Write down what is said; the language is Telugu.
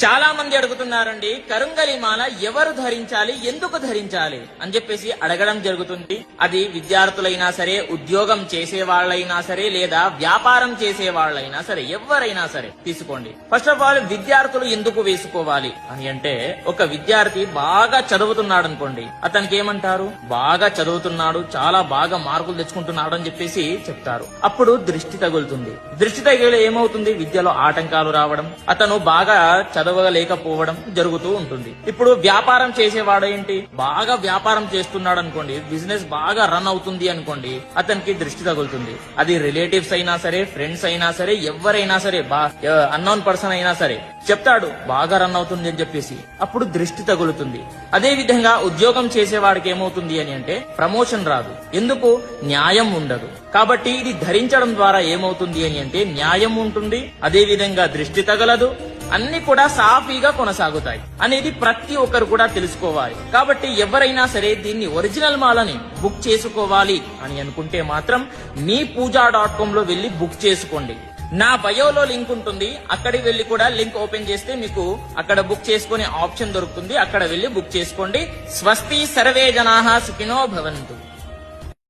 చాలా మంది అడుగుతున్నారండి, కరుంగలి మాల ఎవరు ధరించాలి, ఎందుకు ధరించాలి అని చెప్పేసి అడగడం జరుగుతుంది. అది విద్యార్థులైనా సరే, ఉద్యోగం చేసే వాళ్ళైనా సరే, లేదా వ్యాపారం చేసే వాళ్ళైనా సరే, ఎవరైనా సరే తీసుకోండి. ఫస్ట్ ఆఫ్ ఆల్ విద్యార్థులు ఎందుకు వేసుకోవాలి అని అంటే, ఒక విద్యార్థి బాగా చదువుతున్నాడు అనుకోండి, అతనికి ఏమంటారు, బాగా చదువుతున్నాడు, చాలా బాగా మార్కులు తెచ్చుకుంటున్నాడు అని చెప్పేసి చెప్తారు. అప్పుడు దృష్టి తగులుతుంది. దృష్టి తగిలి ఏమవుతుంది, విద్యలో ఆటంకాలు రావడం, అతను బాగా చదవలేకపోవడం జరుగుతూ ఉంటుంది. ఇప్పుడు వ్యాపారం చేసేవాడు ఏంటి, బాగా వ్యాపారం చేస్తున్నాడు అనుకోండి, బిజినెస్ బాగా రన్ అవుతుంది అనుకోండి, అతనికి దృష్టి తగులుతుంది. అది రిలేటివ్స్ అయినా సరే, ఫ్రెండ్స్ అయినా సరే, ఎవరైనా సరే, అన్నోన్ పర్సన్ అయినా సరే చెప్తాడు బాగా రన్ అవుతుంది అని చెప్పేసి, అప్పుడు దృష్టి తగులుతుంది. అదే విధంగా ఉద్యోగం చేసేవాడికి ఏమవుతుంది అని అంటే, ప్రమోషన్ రాదు. ఎందుకు, న్యాయం ఉండదు. కాబట్టి ఇది ధరించడం ద్వారా ఏమవుతుంది అని అంటే, న్యాయం ఉంటుంది, అదే విధంగా దృష్టి తగలదు, అన్ని కూడా సాఫీగా కొనసాగుతాయి అనేది ప్రతి ఒక్కరు కూడా తెలుసుకోవాలి. కాబట్టి ఎవరైనా సరే దీన్ని ఒరిజినల్ మాలని బుక్ చేసుకోవాలి అని అనుకుంటే మాత్రం మీ పూజా.com లో వెళ్లి బుక్ చేసుకోండి. నా బయోలో లింక్ ఉంటుంది, అక్కడికి వెళ్లి కూడా లింక్ ఓపెన్ చేస్తే మీకు అక్కడ బుక్ చేసుకునే ఆప్షన్ దొరుకుతుంది. అక్కడ వెళ్లి బుక్ చేసుకోండి. స్వస్తి సర్వే జనాః సుఖినో భవంతు.